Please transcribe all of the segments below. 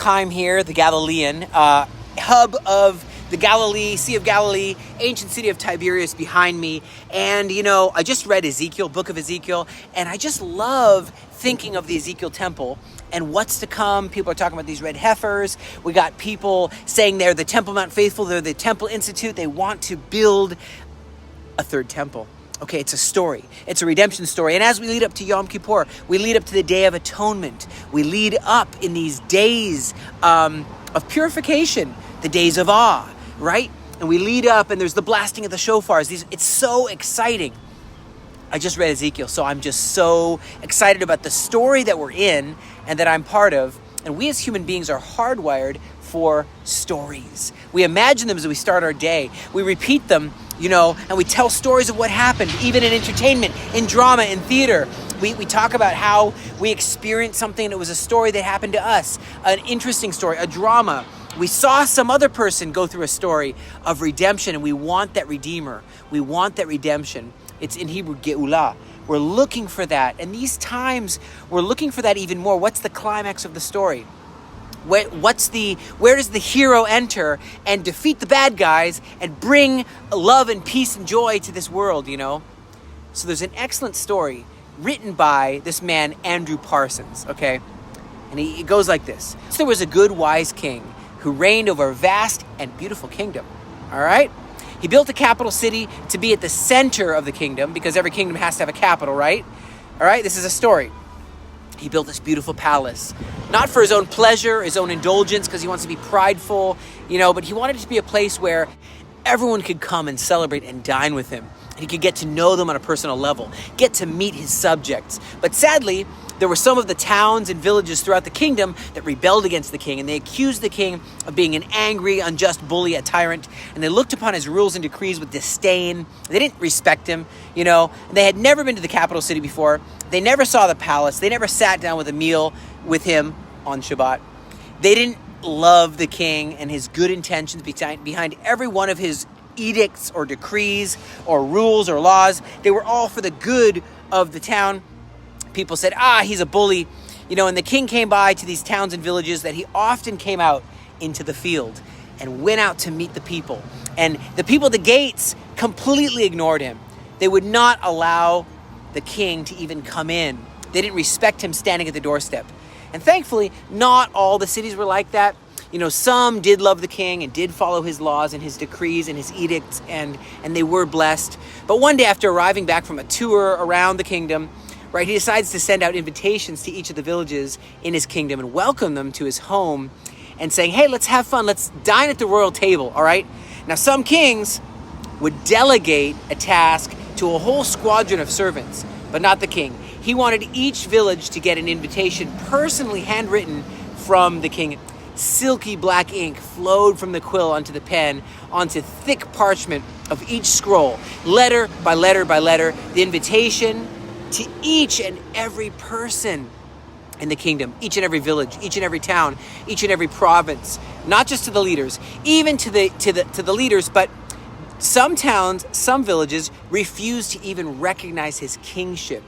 time here, the Galilean, hub of the Galilee, Sea of Galilee, ancient city of Tiberias behind me. And, I just read Ezekiel, book of Ezekiel, and I just love thinking of the Ezekiel temple and what's to come. People are talking about these red heifers. We got people saying they're the Temple Mount Faithful, they're the Temple Institute. They want to build a third temple. Okay, it's a story. It's a redemption story. And as we lead up to Yom Kippur, we lead up to the Day of Atonement. We lead up in these days of purification, the days of awe, right? And we lead up, and there's the blasting of the shofars. It's so exciting. I just read Ezekiel, so I'm just so excited about the story that we're in and that I'm part of. And we as human beings are hardwired for stories. We imagine them as we start our day. We repeat them, and we tell stories of what happened, even in entertainment, in drama, in theater. We talk about how we experienced something that was a story that happened to us, an interesting story, a drama. We saw some other person go through a story of redemption, and we want that redeemer. We want that redemption. It's in Hebrew, Geulah. We're looking for that. And these times, we're looking for that even more. What's the climax of the story? Where does the hero enter and defeat the bad guys and bring love and peace and joy to this world, So there's an excellent story written by this man, Andrew Parsons, okay? And it goes like this. So there was a good, wise king who reigned over a vast and beautiful kingdom, all right? He built a capital city to be at the center of the kingdom, because every kingdom has to have a capital, right? All right, this is a story. He built this beautiful palace, not for his own pleasure, his own indulgence, because he wants to be prideful, but he wanted it to be a place where everyone could come and celebrate and dine with him. And he could get to know them on a personal level, get to meet his subjects. But sadly, there were some of the towns and villages throughout the kingdom that rebelled against the king, and they accused the king of being an angry, unjust bully, a tyrant, and they looked upon his rules and decrees with disdain. They didn't respect him, They had never been to the capital city before. They never saw the palace. They never sat down with a meal with him on Shabbat. They didn't love the king and his good intentions behind every one of his edicts or decrees or rules or laws. They were all for the good of the town. People said, he's a bully, and the king came by to these towns and villages that he often came out into the field and went out to meet the people. And the people at the gates completely ignored him. They would not allow the king to even come in. They didn't respect him standing at the doorstep. And thankfully, not all the cities were like that. Some did love the king and did follow his laws and his decrees and his edicts, and they were blessed. But one day, after arriving back from a tour around the kingdom, right, he decides to send out invitations to each of the villages in his kingdom and welcome them to his home and saying, hey, let's have fun. Let's dine at the royal table, all right? Now, some kings would delegate a task to a whole squadron of servants, but not the king. He wanted each village to get an invitation personally handwritten from the king. Silky black ink flowed from the quill onto the pen, onto thick parchment of each scroll, letter by letter by letter, the invitation to each and every person in the kingdom, each and every village, each and every town, each and every province, not just to the leaders, even to the leaders, but some towns, some villages refused to even recognize his kingship.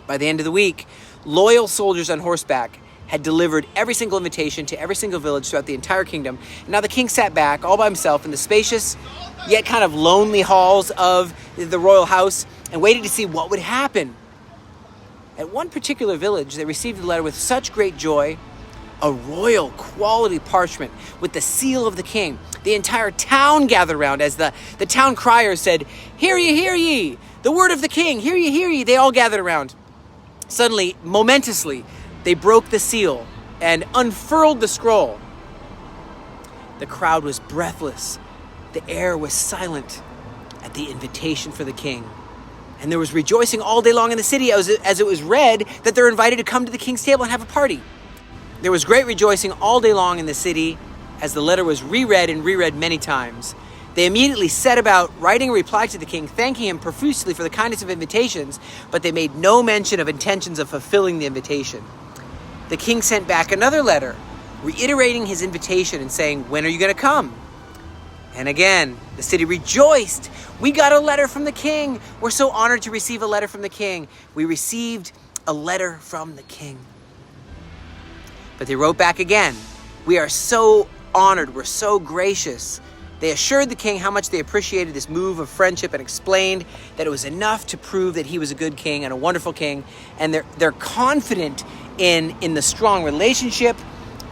By the end of the week, loyal soldiers on horseback had delivered every single invitation to every single village throughout the entire kingdom. And now the king sat back all by himself in the spacious, yet kind of lonely halls of the royal house and waited to see what would happen. At one particular village, they received a letter with such great joy, a royal quality parchment with the seal of the king. The entire town gathered around as the town crier said, hear ye, the word of the king, hear ye. They all gathered around. Suddenly, momentously, they broke the seal and unfurled the scroll. The crowd was breathless. The air was silent at the invitation for the king. And there was rejoicing all day long in the city as it was read that they're invited to come to the king's table and have a party. There was great rejoicing all day long in the city as the letter was reread and reread many times. They immediately set about writing a reply to the king, thanking him profusely for the kindness of invitations, but they made no mention of intentions of fulfilling the invitation. The king sent back another letter, reiterating his invitation and saying, when are you going to come? And again, the city rejoiced. We got a letter from the king. We're so honored to receive a letter from the king. We received a letter from the king. But they wrote back again, "We are so honored, we're so gracious." They assured the king how much they appreciated this move of friendship and explained that it was enough to prove that he was a good king and a wonderful king. And they're confident in the strong relationship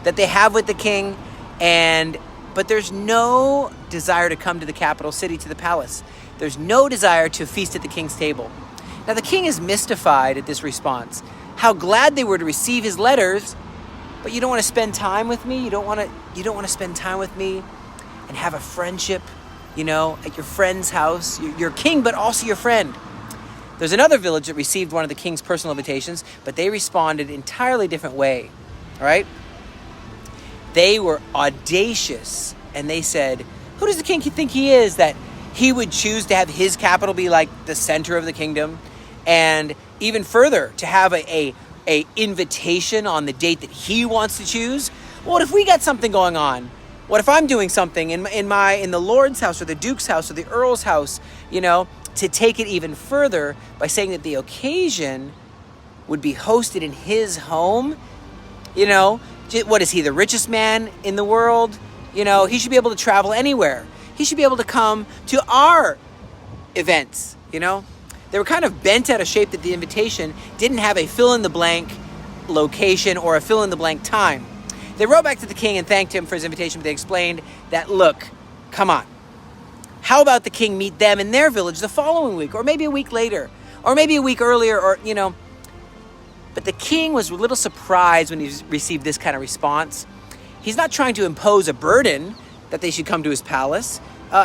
that they have with the king. But there's no desire to come to the capital city, to the palace. There's no desire to feast at the king's table. Now the king is mystified at this response. How glad they were to receive his letters, but you don't want to spend time with me? You don't want to spend time with me and have a friendship, at your friend's house. You're king, but also your friend. There's another village that received one of the king's personal invitations, but they responded entirely different way. All right? They were audacious, and they said, "Who does the king think he is that he would choose to have his capital be like the center of the kingdom? And even further, to have a invitation on the date that he wants to choose? What if we got something going on? What if I'm doing something in the Lord's house or the Duke's house or the Earl's house, to take it even further by saying that the occasion would be hosted in his home? What is he, the richest man in the world? He should be able to travel anywhere. He should be able to come to our events, They were kind of bent out of shape that the invitation didn't have a fill-in-the-blank location or a fill-in-the-blank time. They wrote back to the king and thanked him for his invitation, but they explained that, look, come on. How about the king meet them in their village the following week, or maybe a week later, or maybe a week earlier, But the king was a little surprised when he received this kind of response. He's not trying to impose a burden that they should come to his palace.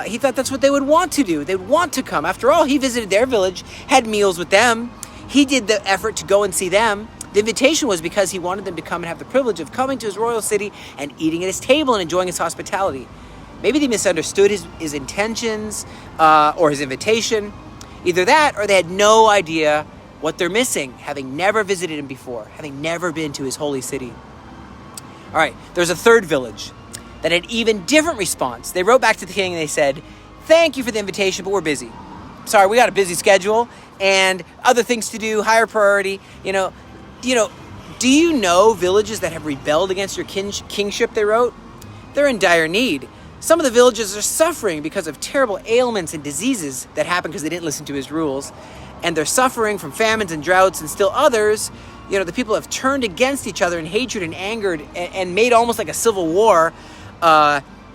He thought that's what they would want to do. They would want to come. After all, he visited their village, had meals with them. He did the effort to go and see them. The invitation was because he wanted them to come and have the privilege of coming to his royal city and eating at his table and enjoying his hospitality. Maybe they misunderstood his intentions or his invitation. Either that, or they had no idea what they're missing, having never visited him before, having never been to his holy city. All right, there's a third village that had even different response. They wrote back to the king and they said, "Thank you for the invitation, but we're busy. Sorry, we got a busy schedule and other things to do, higher priority. Do you know villages that have rebelled against your kingship?" They wrote. "They're in dire need. Some of the villages are suffering because of terrible ailments and diseases that happen because they didn't listen to his rules. And they're suffering from famines and droughts, and still others, the people have turned against each other in hatred and angered and made almost like a civil war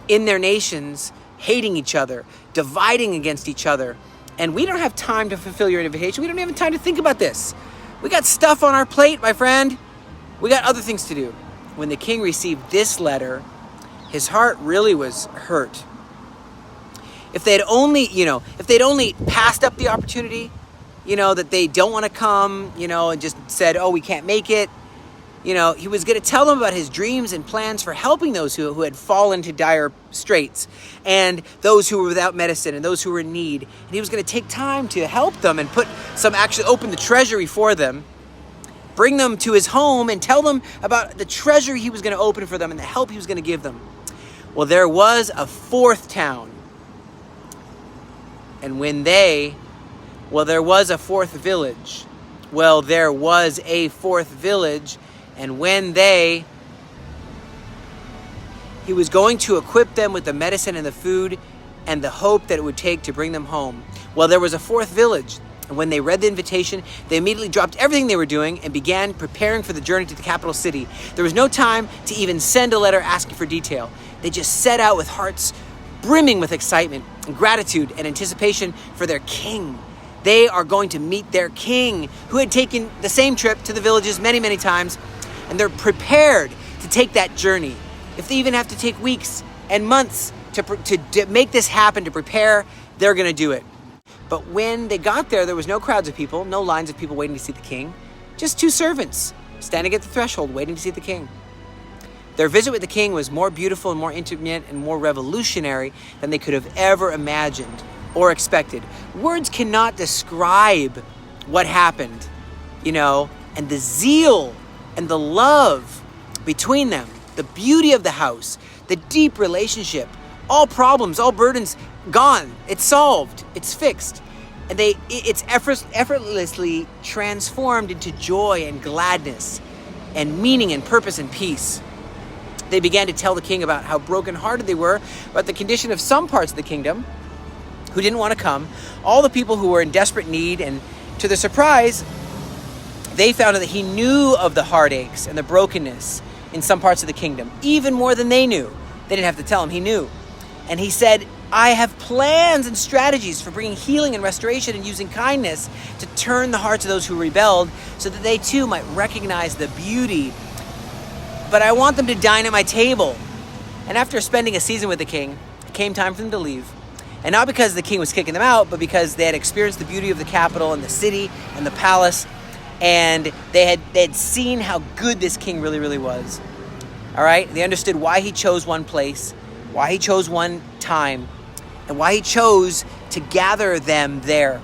in their nations, hating each other, dividing against each other. And we don't have time to fulfill your invitation. We don't have time to think about this. We got stuff on our plate, my friend. We got other things to do." When the king received this letter, his heart really was hurt. If they'd only passed up the opportunity, that they don't want to come, and just said, "Oh, we can't make it." He was going to tell them about his dreams and plans for helping those who had fallen into dire straits, and those who were without medicine, and those who were in need. And he was going to take time to help them and actually open the treasury for them, bring them to his home and tell them about the treasure he was going to open for them and the help he was going to give them. Well, there was a fourth town. And there was a fourth village. And when he was going to equip them with the medicine and the food and the hope that it would take to bring them home. Well, there was a fourth village. And when they read the invitation, they immediately dropped everything they were doing and began preparing for the journey to the capital city. There was no time to even send a letter asking for detail. They just set out with hearts brimming with excitement and gratitude and anticipation for their king. They are going to meet their king, who had taken the same trip to the villages many, many times. And they're prepared to take that journey. If they even have to take weeks and months to make this happen, to prepare, they're going to do it. But when they got there was no crowds of people, no lines of people waiting to see the king. Just two servants standing at the threshold waiting to see the king. Their visit with the king was more beautiful and more intimate and more revolutionary than they could have ever imagined or expected. Words cannot describe what happened, and the zeal and the love between them, the beauty of the house, the deep relationship, all problems, all burdens gone. It's solved. It's fixed. And it's effortlessly transformed into joy and gladness. and meaning and purpose and peace. They began to tell the king about how brokenhearted they were, about the condition of some parts of the kingdom who didn't want to come, all the people who were in desperate need, and to their surprise, they found out that he knew of the heartaches and the brokenness in some parts of the kingdom, even more than they knew. They didn't have to tell him, he knew. And he said, I have plans and strategies for bringing healing and restoration and using kindness to turn the hearts of those who rebelled so that they too might recognize the beauty. But I want them to dine at my table. And after spending a season with the king, it came time for them to leave. And not because the king was kicking them out, but because they had experienced the beauty of the capital and the city and the palace. And they had seen how good this king really, really was. All right? They understood why he chose one place, why he chose one time, and why he chose to gather them there.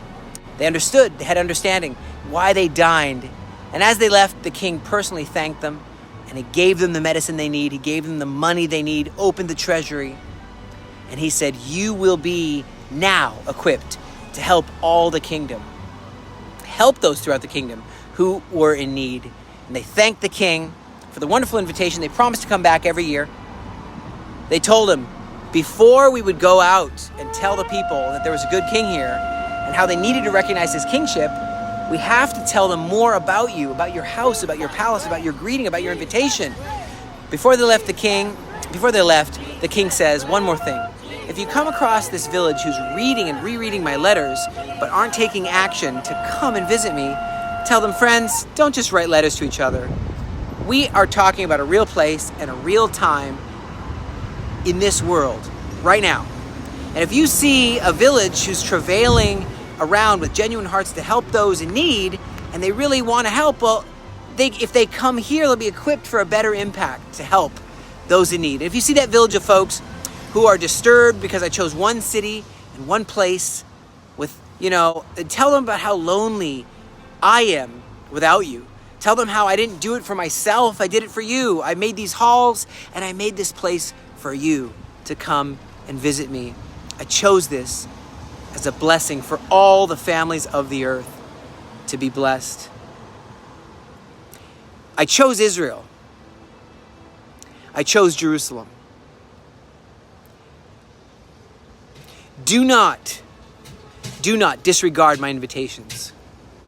They understood, they had understanding why they dined. And as they left, the king personally thanked them, and he gave them the medicine they need. He gave them the money they need, opened the treasury. And he said, you will be now equipped to help all the kingdom. Help those throughout the kingdom who were in need. And they thanked the king for the wonderful invitation. They promised to come back every year. They told him, before we would go out and tell the people that there was a good king here and how they needed to recognize his kingship, we have to tell them more about you, about your house, about your palace, about your greeting, about your invitation. Before they left, the king says one more thing. If you come across this village who's reading and rereading my letters, but aren't taking action to come and visit me, tell them, friends, don't just write letters to each other. We are talking about a real place and a real time in this world, right now. And if you see a village who's travailing around with genuine hearts to help those in need, and they really want to help, well, if they come here, they'll be equipped for a better impact to help those in need. And if you see that village of folks who are disturbed because I chose one city and one place with, tell them about how lonely I am without you. Tell them how I didn't do it for myself. I did it for you. I made these halls and I made this place for you to come and visit me. I chose this as a blessing for all the families of the earth to be blessed. I chose Israel. I chose Jerusalem. Do not disregard my invitations.